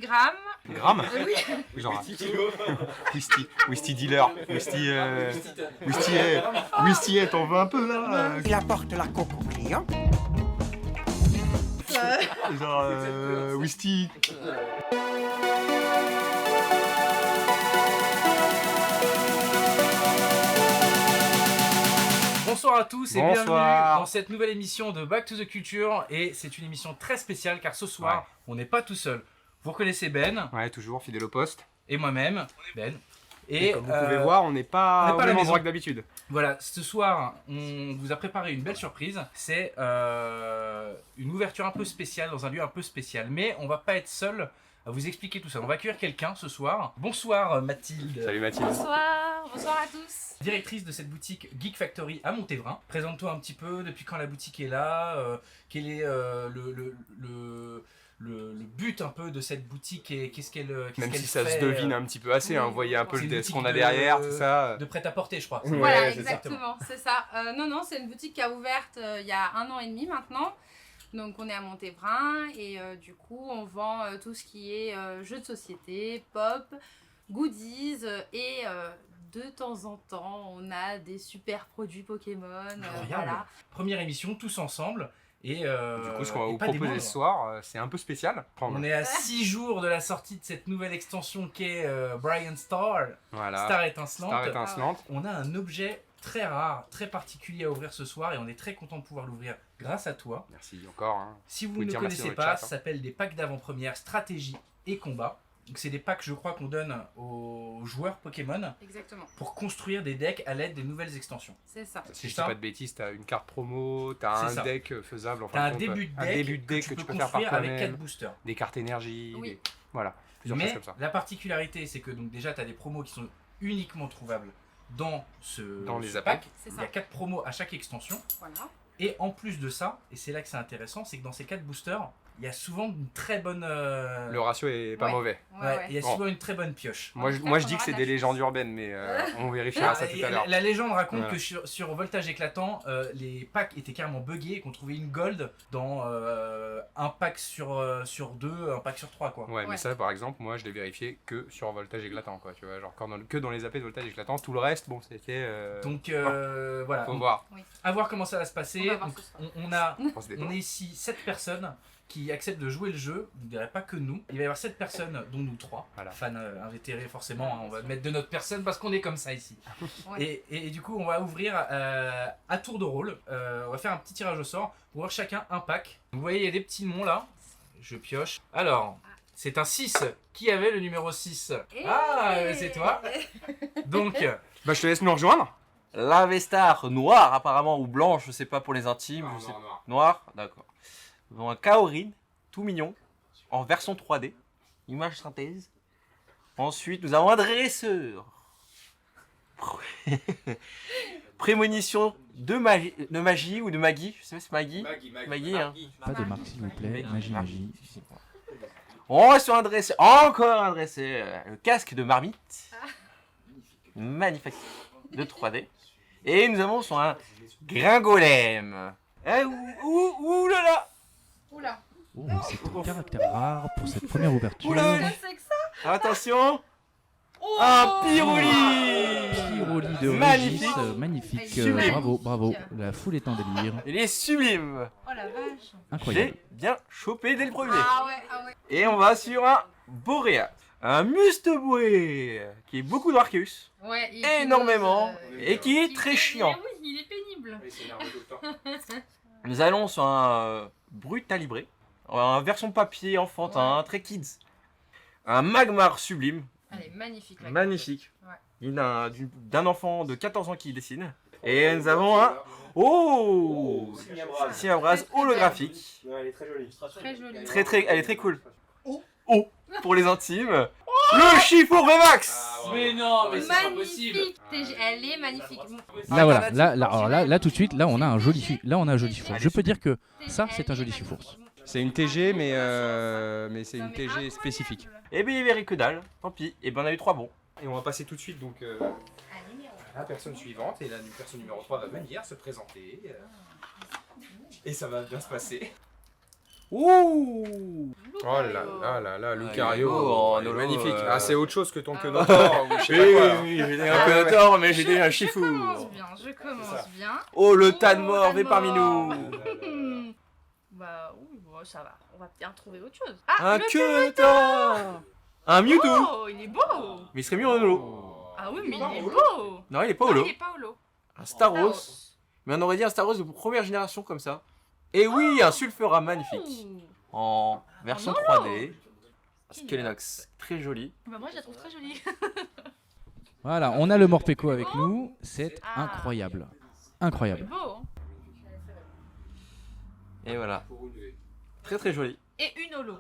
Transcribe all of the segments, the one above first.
grammes. Grammes Oui. Genre Whisty dealer. Whisty, t'en veux un peu là Il apporte la coke au client. Genre Whisty. Bonsoir à tous et Bonsoir. bienvenue dans cette nouvelle émission de Back to the Culture. Et c'est une émission très spéciale car ce soir, on n'est pas tout seul. Vous reconnaissez Ben Ouais, toujours fidèle au poste. et moi-même, Ben. Et comme vous pouvez voir, on n'est pas on n'est pas au à la même maison. endroit que d'habitude. Voilà, ce soir, on vous a préparé une belle surprise. C'est une ouverture un peu spéciale dans un lieu un peu spécial. Mais on va pas être seul à vous expliquer tout ça. On va accueillir quelqu'un ce soir. Bonsoir Mathilde. Salut Mathilde. Bonsoir à tous. Directrice de cette boutique Geek Factory à Montévrain. Présente-toi un petit peu depuis quand la boutique est là, quel est le but un peu de cette boutique et qu'est-ce qu'elle Même qu'elle si ça fait, se devine un petit peu assez, hein, vous voyez un peu c'est une ce boutique qu'on a de- derrière, tout ça. de prêt-à-porter, je crois. Ouais, Voilà, c'est ça. exactement, c'est ça. Non, c'est une boutique qui a ouvert il y a 1 an et demi maintenant. Donc on est à Montévrain et du coup on vend tout ce qui est jeux de société, pop, goodies et de temps en temps on a des super produits Pokémon. Incroyable. Voilà. Première émission, tous ensemble. Et, Du coup, ce qu'on va et vous pas des proposer moindres. ce soir, c'est un peu spécial. On est à 6 jours de la sortie de cette nouvelle extension qu'est Brian Star, Voilà. Star étincelante. Star étincelante. On a un objet très rare, très particulier à ouvrir ce soir et on est très content de pouvoir l'ouvrir grâce à toi. Merci encore. Hein. Si vous pouvez ne dire merci connaissez dans le pas, chat, ça hein. s'appelle des packs d'avant-première, stratégie et combat. Donc c'est des packs, je crois, qu'on donne aux joueurs Pokémon Exactement, pour construire des decks à l'aide des nouvelles extensions. c'est ça. Si je dis ça. pas de bêtises, t'as une carte promo, t'as C'est un ça. deck faisable. En T'as fin un de compte, début de un deck, début de deck que tu peux faire par construire avec 4 toi-même, boosters. des cartes énergie, Oui. voilà, plusieurs choses Mais comme ça. la particularité, c'est que donc déjà, tu as des promos qui sont uniquement trouvables dans Dans les ce appels. pack. C'est Il ça. y a 4 promos à chaque extension. Voilà. Et en plus de ça, et c'est là que c'est intéressant, c'est que dans ces 4 boosters, il y a souvent une très bonne... Le ratio est pas Ouais. mauvais. Ouais. Il y a Bon. souvent une très bonne pioche. Moi, tout cas, moi je on dis que aura c'est de des la légendes chance. urbaines, mais on vérifiera ça tout à l'heure. La légende raconte Voilà. que sur Voltage Éclatant, les packs étaient carrément buggés et qu'on trouvait une gold dans un pack sur 2, un pack sur 3 quoi. Ouais, mais Ouais. ça, par exemple, moi, je l'ai vérifié que sur voltage éclatant, quoi. Tu vois, genre que dans les AP de voltage éclatant, tout le reste, bon, c'était. Donc voilà, Faut voir. à voir comment ça va se passer. On va voir Donc, ce soir. on se est détend. ici 7 personnes qui acceptent de jouer le jeu. Vous ne direz pas que nous. Il va y avoir 7 personnes, dont nous 3. Voilà. Fans invétérés, forcément. Hein, on va mettre de notre personne parce qu'on est comme ça ici. Ouais. Et du coup, on va ouvrir à tour de rôle. On va faire un petit tirage au sort pour ouvrir chacun un pack. Vous voyez, il y a des petits noms là. Je pioche. Alors, c'est un 6. Qui avait le numéro 6 Ah, c'est toi. Donc, Bah, je te laisse nous rejoindre. La Vestar noire apparemment ou blanche, je sais pas pour les intimes. je sais... Noir, d'accord. Nous avons un Kaorin, tout mignon, en version 3D, image synthèse. Ensuite, nous avons un dresseur. Prémonition de magie ou de magie, je sais pas si c'est magie. Magie, hein. Pas de marque, s'il vous plaît. Magie, magie. On reste sur un dresseur, encore un dresseur. Le casque de marmite. Magnifique. De 3D. Et nous avons sur un gringolem. Eh, ouh là là. Oula. Oh, c'est un caractère rare pour cette première ouverture. Oula. C'est que ça. Attention. Oh Un pyroli. Pyroli de Magnifique. Régis, magnifique. Sublime. Bravo, bravo. La foule est en délire. Il est sublime. Oh la vache. Incroyable. J'ai bien chopé dès le premier. Ah ouais. Et on va sur un Boréas. Un Musteboué qui est beaucoup d'Arceus. Ouais, et qui Énormément. nous, Et qui est très chiant. Oui, il est pénible. Nous allons sur un Brutalibré. En version papier enfantin, très kids. Un Magmar sublime. Elle est magnifique. la Magnifique. Ouais. Il a d'un enfant de 14 ans qui dessine. Et nous avons un... Oh Siamabras holographique. Ouais, elle est très jolie. Très jolie. Elle est très cool. Oh pour les intimes. Le Chiffon Max. mais non, mais c'est pas possible. Magnifique. Elle est magnifique. Là, voilà. Alors là, tout de suite, là, on a un joli chiffon. Je peux dire que ça, c'est un joli chiffon. C'est une TG, mais c'est une TG spécifique. Eh bien, il n'y avait que dalle. Tant pis. Et ben, on a eu 3 bons. Et on va passer tout de suite donc à la personne suivante. Et la personne numéro 3 va venir se présenter. Et ça va bien se passer. Ouh. Oh là là, Lucario. Oh, il est Nolo, magnifique. euh, Ah, c'est autre chose que ton Kenotor ou je sais pas quoi. là. j'étais un Kenotor, mais j'étais un Shifu. Je commence bien. Oh, le tas de Oh, morts, tas de fait parmi morts. nous. Bah oui, bon, ça va. On va bien trouver autre chose. Un le Kenotor. Un Mewtwo. Oh, il est beau. Mais il serait mieux en holo. Ah oui, mais il est beau. Non, il est pas Non, holo. il est pas holo. Un Staros. Mais on aurait dit un Staros de première génération comme ça. Et oui, un Sulfura magnifique. Ouh. En version En holo. 3D. Skelenox, très joli. Bah moi je la trouve très jolie. Voilà, on a le Morpeko avec nous. C'est Ah. incroyable. Il est Incroyable. beau. Hein. Et voilà. Très très joli. Et une holo.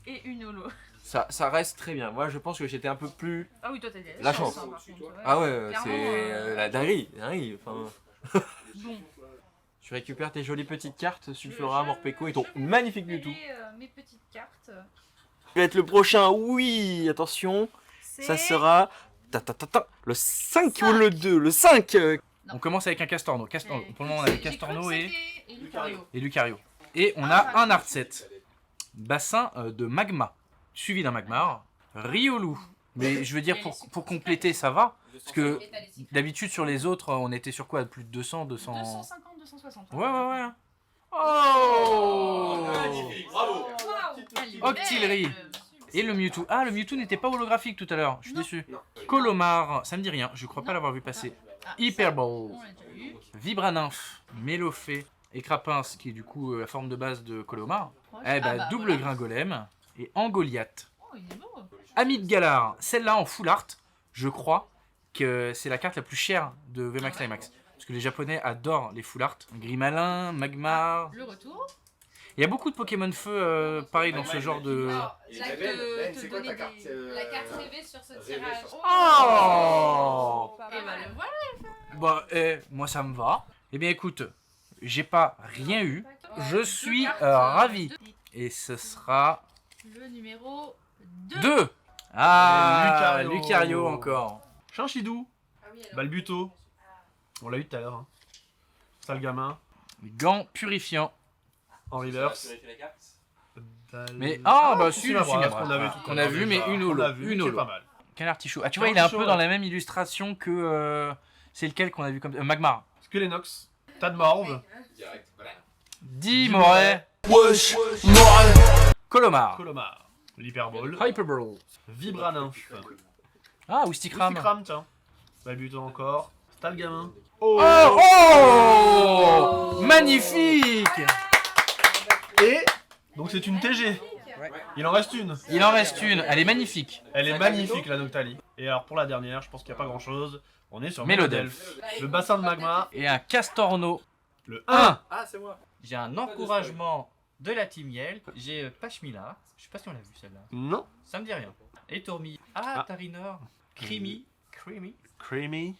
Et une holo. Ça reste très bien. Moi, je pense que j'étais un peu plus. Ah oui, toi t'as des La chance. par contre, ouais. Ah ouais, Clairement, c'est la dinguerie. Dinguerie. Enfin, Bon. tu récupères tes jolies petites cartes, Sulfura, Morpeko et ton magnifique Mewtwo. Mes petites cartes. Tu vas être le prochain, oui, attention. Ça sera. Le 5 ou le 2. Le 5. On commence avec un Castorno. Pour le moment, on avait Castorno et Lucario. Lucario. Et on a un art set. Bassin de magma. Suivi d'un Magmar. Riolu. Mais je veux dire, pour compléter, ça va. Parce que d'habitude, sur les autres, on était sur quoi? Plus de 200, 200. 250, 260. Ouais. Oh Bravo. Octillerie. Et le Mewtwo. Ah, le Mewtwo n'était pas holographique tout à l'heure. Je suis déçu. Colomar. Ça me dit rien. Je crois pas l'avoir vu passer. Hyperball. On l'a déjà eu. Vibranymph. Mélophée. Et Crapince, qui est du coup la forme de base de Colomar. Eh bah, double voilà. grain golem. Et Angoliath. Oh, il est beau. Amit Galar. Celle-là en full art, je crois que c'est la carte la plus chère de VMAX Climax. Parce que les Japonais adorent les full art. Grimalin, Magmar. Le retour. Il y a beaucoup de Pokémon Feu, pareil, dans ce genre de. Alors, là, te donner la carte rêvée sur ce tirage. Oh Et bah le voilà. Bah, moi ça me va. Eh bien écoute, j'ai pas rien eu. Je suis ravi. Et ce sera Le numéro 2. 2. Ah, Lucario. Lucario encore. Chinchidou, Balbuto. On l'a eu tout à l'heure. Hein. Sale gamin. Gants purifiants. En reverse. Mais ah bah si, la si, brasse la qu'on brasse. a vu tout à Qu'on l'heure a vu, déjà. mais une On holo. l'a vu, Une qui est holo. pas mal. Quel artichaut. Ah tu vois, il est un peu Artichaut, dans ouais. la même illustration que c'est lequel qu'on a vu comme Magmar. Skelenox, Tadmorve, Dimoret. Colomar. Colomar, l'Hyperball, Hyperball. Vibranymph, Ah, Wistikram. Sticram, tiens. Balbuto encore. Stalgamin. Oh, oh magnifique. Et donc c'est une TG. Il en reste une. Il en reste une, elle est magnifique. Elle est magnifique la Noctali. Et alors pour la dernière, je pense qu'il n'y a pas grand chose. On est sur Mélodelph. Le bassin de magma. Et un Castorno. Le 1. 1. Ah, c'est moi. J'ai un encouragement de la team Yel. J'ai Pachmila. Je sais pas si on l'a vu celle-là. Non. Ça me dit rien. Et Tourmi. Ah, Tarinor. Creamy. Creamy.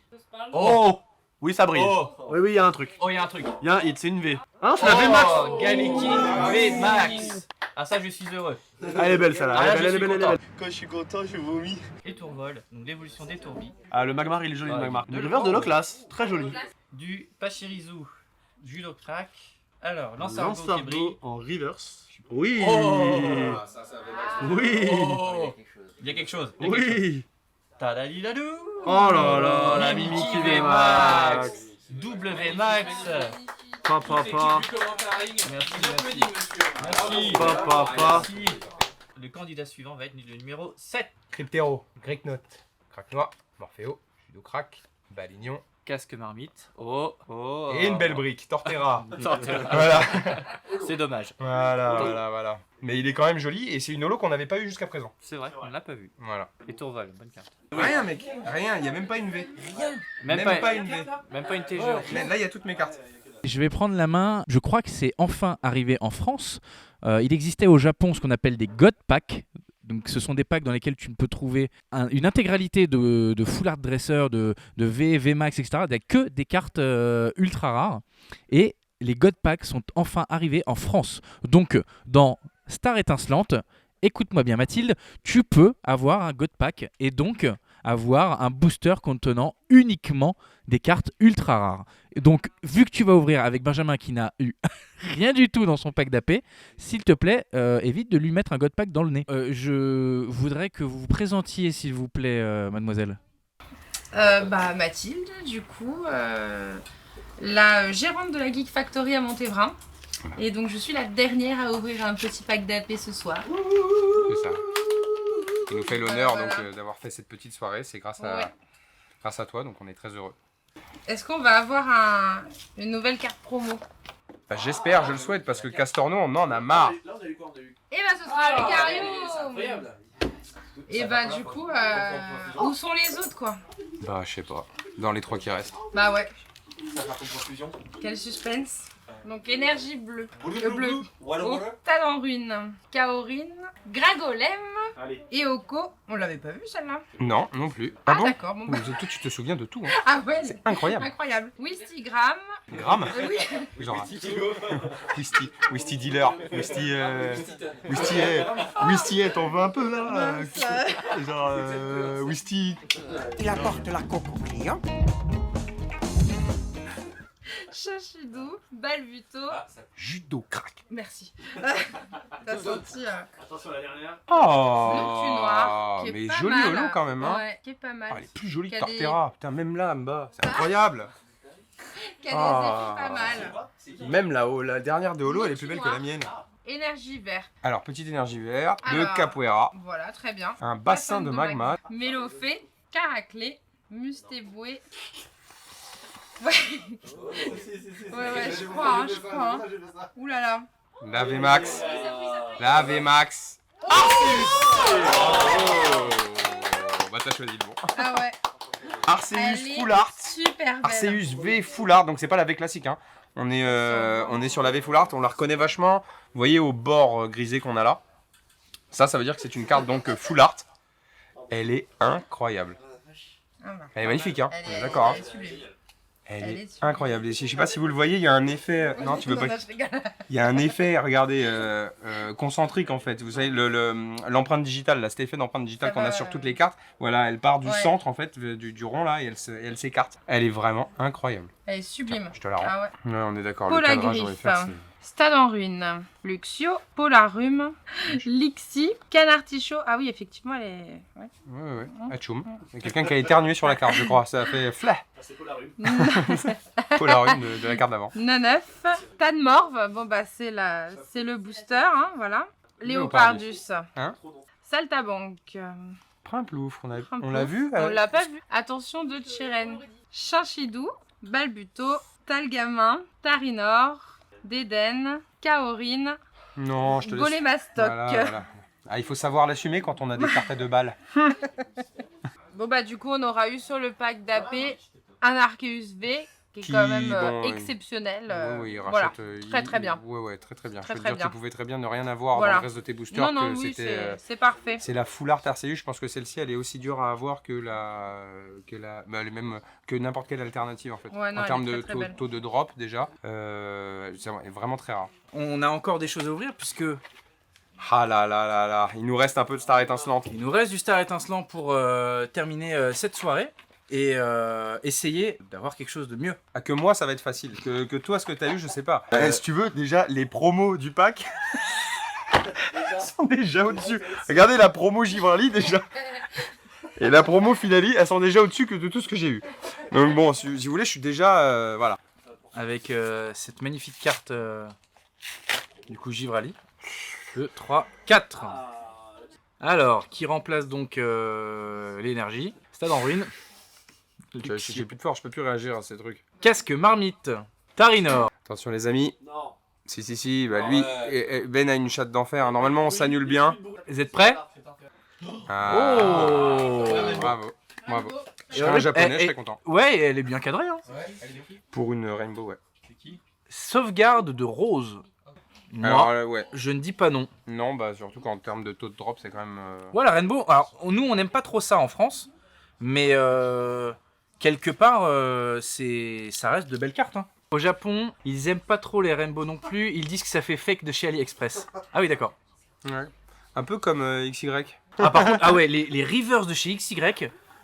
Oh. Oui, ça brille. Oh. Oui, il y a un truc. Oh, il y a un truc. Il y a un hit, c'est une V. Hein, c'est la V Max. Oh, Galikin V-Max. Ah, ça, je suis heureux. Elle est belle celle-là. Ah, Elle est belle, je elle est suis belle, elle est content. belle. Quand je suis content, je vomis. Et Tourvol. Donc l'évolution des Tourmis. Ah, le Magmar, il est joli, le Ah, Magmar. il- Le reverse de Loclas, très joli. Du Pachirisu. Julocrack. Alors, Lansargo qui brille. Lansargo en reverse. Oui. Oh. Oui. Oh. Il y a quelque chose. Il y a quelque chose. Oui. Tadaliladou. Oh là là, la Mimiki Mimiki V-Max. V-Max. Double V-Max. Papa. Merci. Papa. Merci. Le candidat suivant va être le numéro 7. Cryptero, Great Note, Crack-Noir, Morpheo, Judo-Crack, Balignon. Casque marmite. Oh. Et une belle brique, Torterra. Voilà. Voilà. C'est dommage. Voilà. Mais il est quand même joli et c'est une holo qu'on n'avait pas eu jusqu'à présent. C'est vrai, on l'a pas vu. Voilà. Et Tourval, bonne carte. Rien mec, rien, il n'y a même pas une V. Même pas une V. Même pas une TG. Mais là il y a toutes mes cartes. Je vais prendre la main. Je crois que c'est enfin arrivé en France. Il existait au Japon ce qu'on appelle des God Packs. Donc, ce sont des packs dans lesquels tu peux trouver une intégralité de full art dresser, de V, VMAX, etc. Il n'y a que des cartes ultra rares. Et les God Packs sont enfin arrivés en France. Donc, dans Star Étincelante, écoute-moi bien Mathilde, tu peux avoir un God Pack et donc avoir un booster contenant uniquement des cartes ultra rares. Et donc, vu que tu vas ouvrir avec Benjamin qui n'a eu rien du tout dans son pack d'AP, s'il te plaît, évite de lui mettre un God Pack dans le nez. Je voudrais que vous vous présentiez, s'il vous plaît, mademoiselle. Mathilde, du coup, la gérante de la Geek Factory à Montévrain. Et donc je suis la dernière à ouvrir un petit pack d'AP ce soir. C'est ça. Il nous fait l'honneur Voilà. donc d'avoir fait cette petite soirée. C'est grâce à toi, donc on est très heureux. Est-ce qu'on va avoir une nouvelle carte promo? Bah, j'espère, je le souhaite, parce que Castorno, on en a marre. Et bah ce sera Lucario. Et bah du coup, où sont les autres quoi? Bah, je sais pas. Dans les 3 qui restent. Bah ouais. Quel suspense. Donc énergie bleue. Bleu. Octade en ruine. Kaorin. Gragolem. Allez. Et Oko. On l'avait pas vu celle-là? Non, non plus. Ah, bon d'accord. Bon, bah. Tu te souviens de tout, hein. Ah ouais. C'est incroyable. Incroyable. Wistigram. Gramme Oui. Genre. Whisty dealer. Whisty, t'en veux un peu là Genre, Whisty. Il apporte la coque au client. Shashidou. Balbuto. Judo crack. Merci. T'as senti Attention à la dernière. Oh le cul noir. Qui est mais pas joli mal. holo quand même, hein. Ouais, qui est pas mal. Oh, elle est plus jolie Qui que a des- Torterra. Putain, même là, en bas. C'est incroyable. Qui a des Ah. effets pas mal. Même là-haut, la dernière de holo, elle est plus belle que la Noir. mienne. Énergie vert. Alors, petite énergie verte, de Alors. Capoeira, Voilà, très bien. un bassin de magma. Mélofée, Caraclé, Mustéboué. Ouais. Ouais, je crois, hein, je crois. Hein. Ouh là là. La VMAX. La VMAX. Bah, t'as choisi le bon. Ah ouais. Arceus Elle est Full Art. super belle. Arceus V Full Art, donc c'est pas la V classique, hein. On est sur la V Full Art, on la reconnaît vachement. Vous voyez au bord grisé qu'on a là. Ça veut dire que c'est une carte donc Full Art. Elle est incroyable. Ah bah. Elle est magnifique, hein. Elle On est est, d'accord, hein. elle est sublime. Elle Elle est est sublime. incroyable. Et je sais pas si vous le voyez, il y a un effet. Non, tu veux pas. Non, je rigole. Il y a un effet, regardez, concentrique en fait. Vous savez, l'empreinte digitale, là, cet effet d'empreinte digitale Ça qu'on a va, sur toutes les cartes. Voilà, elle part du Ouais. centre en fait, du rond là, et elle s'écarte. Elle est vraiment incroyable. Elle est sublime. Je te la rends. Ah ouais. Ouais, on est d'accord. Paula Le cadrage, j'aurais Griffe. fait, c'est- Stade en ruine. Luxio, Polarum, Lixi, Canartichaud. Ah oui, effectivement, elle est. Ouais. Ouais. Atchoum. Il y a quelqu'un qui a éternué sur la carte, je crois. Ça a fait flah. C'est pas la rue. Polarum de la carte d'avant. Naneuf, Tadmorve. Bon, bah, c'est le booster, hein, voilà. Léopardus. Hein Saltabank. Primplouf, on l'a Primplouf. vu On l'a pas vu. Attention de Chiren. Chinchidou, Balbuto, Talgamin, Tarinor, Déden, Kaorin, Non, je te laisse. Golémastoc. Voilà. Ah, il faut savoir l'assumer quand on a des cartes à 2 balles. Bon bah du coup on aura eu sur le pack d'AP un Arceus V qui est quand même bon, exceptionnel. Oui, il voilà, rachète, très très bien. Ouais, très bien. Très, je peux très te dire bien. que tu pouvais très bien ne rien avoir Voilà. dans le reste de tes boosters. Non, non, que oui, c'était, c'est parfait. c'est la Full Art Arceus. Je pense que celle-ci, elle est aussi dure à avoir que elle est même que n'importe quelle alternative en fait. Ouais, non, en elle termes est de très, très belle. taux de drop déjà, c'est vraiment très rare. On a encore des choses à ouvrir puisque Ah là, il nous reste un peu de Star étincelante. il nous reste du Star étincelant pour terminer cette soirée et essayer d'avoir quelque chose de mieux. Ah, que moi, ça va être facile. Que toi, ce que t'as eu, je sais pas. Si tu veux, déjà, les promos du pack sont déjà au-dessus. Regardez la promo Givrali déjà. Et la promo Finali, elles sont déjà au-dessus que de tout ce que j'ai eu. Donc bon, si vous voulez, je suis déjà... voilà. Avec cette magnifique carte du coup Givrali. 2, 3, 4. Alors, qui remplace donc l'énergie. Stade en ruine. J'ai plus de force, je peux plus réagir à ces trucs. Casque marmite. Tarinor. Attention les amis. Non. Si, bah lui, Ben a une chatte d'enfer. Normalement, on s'annule bien. Vous êtes prêts? Ah, Oh. Bravo. Je serais Et un japonais, je et- serais content. Ouais, elle est bien cadrée. Hein. Pour une Rainbow, ouais. Sauvegarde de rose. Moi, Alors, ouais. je ne dis pas non. Non, bah surtout qu'en termes de taux de drop, c'est quand même... Voilà, Rainbow. Alors, nous, on n'aime pas trop ça en France. Mais quelque part, ça reste de belles cartes. Hein. Au Japon, ils aiment pas trop les Rainbow non plus. Ils disent que ça fait fake de chez AliExpress. Ah oui, d'accord. Ouais. Un peu comme XY. Ah, par contre, ah ouais, les reverse de chez XY,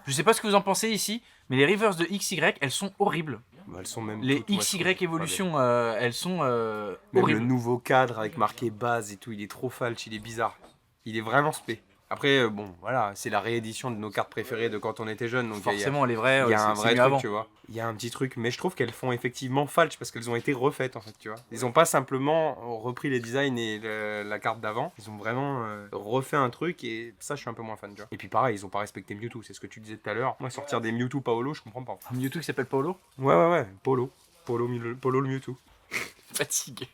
Je sais pas ce que vous en pensez ici, mais les reverse de XY, elles sont horribles. Bah, elles sont même Les toutes, moi, je XY trouve. Evolution, elles sont Même horribles. le nouveau cadre avec marqué base et tout, il est trop falche, il est bizarre. Il est vraiment spé. Après, bon, voilà, c'est la réédition de nos cartes préférées de quand on était jeune. Donc Forcément, les vraies, il y a un c'est vrai mieux truc, avant. tu vois. Il y a un petit truc, mais je trouve qu'elles font effectivement falche parce qu'elles ont été refaites en fait, tu vois. Ils ont pas simplement repris les designs et la carte d'avant. Ils ont vraiment refait un truc et ça, je suis un peu moins fan, tu vois. Et puis pareil, ils ont pas respecté Mewtwo, c'est ce que tu disais tout à l'heure. Moi, sortir des Mewtwo Paolo, je comprends pas. Un Mewtwo qui s'appelle Paolo. Ouais, Polo le Mewtwo. Fatigue.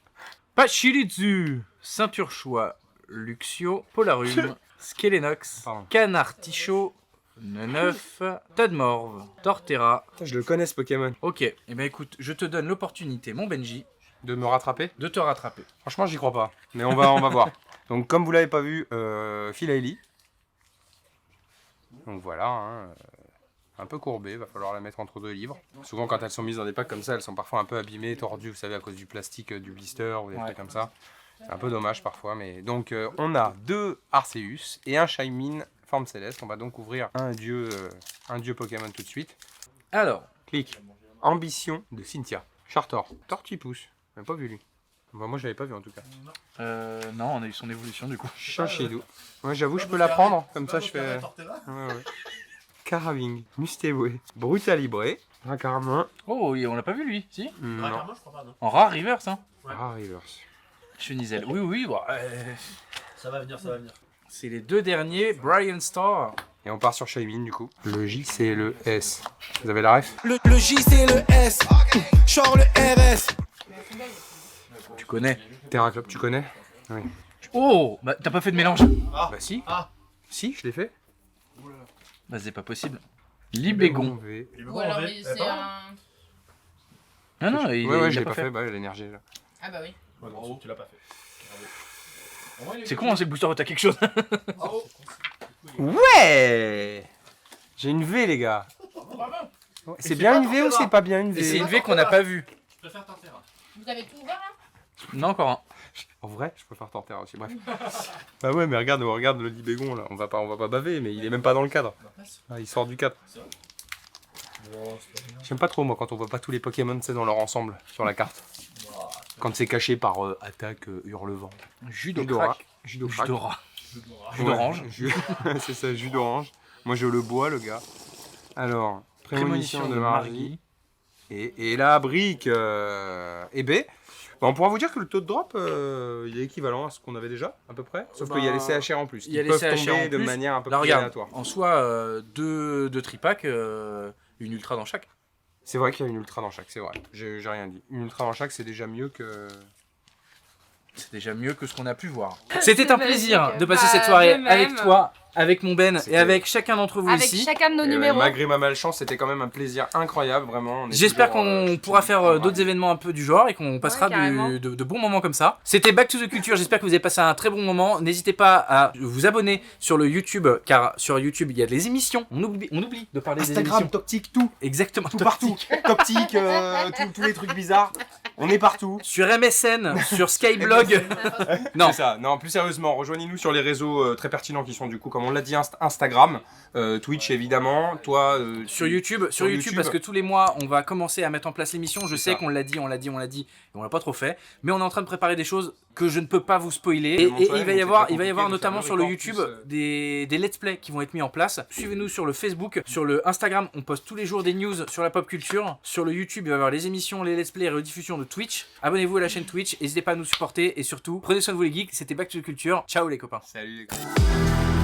Pachirizu, Ceinture Choix, Luxio, Polarum, Skelenox, Pardon. Canartichaud, Neuf, Tadmorve, Torterra. Putain, je le connais ce Pokémon. Ok, et ben écoute, je te donne l'opportunité, mon Benji, De me rattraper? de te rattraper. Franchement, j'y crois pas. Mais on va voir. Donc, comme vous l'avez pas vu, Philaeli. Donc voilà, hein, un peu courbée, va falloir la mettre entre deux livres. Souvent, quand elles sont mises dans des packs comme ça, elles sont parfois un peu abîmées, tordues, vous savez, à cause du plastique, du blister ou des trucs comme ça. C'est un peu dommage parfois, mais donc on a 2 Arceus et un Shaymin forme céleste. On va donc ouvrir un dieu Pokémon tout de suite. Alors, Clic. Ambition de Cynthia. Chartor. Tortipousse. Même pas vu lui. Bah, moi, je l'avais pas vu en tout cas. non, on a eu son évolution du coup. Chinchidou. Moi, j'avoue, je peux la prendre. Comme ça, je fais. Ouais. Caraving. Mustéboué. Brutalibré. Racarmin. Oh, on l'a pas vu lui, si? Non. Moi, je crois pas, non. En rare reverse, hein. Ah, reverse. Chenizelle. Oui, bon, Ça va venir, ça va venir. c'est les deux derniers, Brian Star. Et on part sur Shaymin du coup. Le J, c'est le S. Vous avez la ref? Le J c'est le S, genre le RS. Tu connais. Terraclop, tu connais? Oui. Oh, bah t'as pas fait de mélange. Bah, si. Ah. Si, je l'ai fait. Bah c'est pas possible. Libégon. V. Ou alors c'est un. Non, Ouais, il je a l'ai pas fait. Bah, l'énergie est là. Ah bah oui. Ouais, bravo, tu l'as pas fait. C'est con, hein, c'est le booster, t'as quelque chose. Ouais! J'ai une V, les gars. C'est bien une V ou c'est pas bien une Et c'est V? une V qu'on n'a pas vue. Je préfère Torterra. Vous avez tout ouvert là? Non, encore un. En vrai, je préfère Torterra aussi, bref. Bah ouais, mais regarde le Libégon là, on va pas baver, mais il est même pas dans le cadre. Ah, il sort du cadre. J'aime pas trop moi quand on voit pas tous les Pokémon c'est dans leur ensemble sur la carte. Quand c'est caché par attaque hurlevent. Jus Jus d'oracle. d'oracle. Jus d'orange. C'est ça, jus d'orange. Moi je le bois le gars. Alors, prémonition de Margui. Et la brique et B. Bah, on pourra vous dire que le taux de drop il est équivalent à ce qu'on avait déjà à peu près. Sauf qu'il y a les CHR en plus. Il y a Qui les peuvent CHR tomber en de plus. manière un peu Là, plus regarde, aléatoire. en soi, deux tripacks, une ultra dans chaque. C'est vrai qu'il y a une ultra dans chaque, c'est vrai. J'ai rien dit. Une ultra dans chaque, c'est déjà mieux que. C'est déjà mieux que ce qu'on a pu voir. C'était un magnifique. plaisir de passer Bah, cette soirée de même. avec toi, avec mon Ben et C'était- avec chacun d'entre vous Avec ici. chacun de nos Et ouais, numéros. malgré ma malchance, c'était quand même un plaisir incroyable, vraiment. On est J'espère toujours, qu'on je pourra suis faire toujours d'autres ravi. événements un peu du genre et qu'on passera carrément. de bons moments comme ça. C'était Back to the Culture, j'espère que vous avez passé un très bon moment. N'hésitez pas à vous abonner sur le YouTube, car sur YouTube il y a les émissions. On oublie de parler des Instagram, émissions. Toptic, tout. Exactement, Tout partout. Toptic, tous les trucs bizarres. On est partout. Sur MSN, sur Skyblog. Non, C'est ça. Non, plus sérieusement, rejoignez-nous sur les réseaux très pertinents qui sont du coup, comme on l'a dit, Instagram, Twitch évidemment. Toi, sur YouTube, parce que tous les mois on va commencer à mettre en place l'émission. Je sais ça. qu'on l'a dit, et on l'a pas trop fait, mais on est en train de préparer des choses que je ne peux pas vous spoiler. Et Montre-les, il va donc y avoir, c'est pas compliqué de notamment faire sur le le record YouTube plus, des let's play qui vont être mis en place. Suivez-nous sur le Facebook, sur le Instagram, on poste tous les jours des news sur la pop culture. Sur le YouTube, il va y avoir les émissions, les let's play et rediffusions de Twitch. Abonnez-vous à la chaîne Twitch, n'hésitez pas à nous supporter et surtout prenez soin de vous les geeks. C'était Back to the Culture. Ciao les copains. Salut les gars.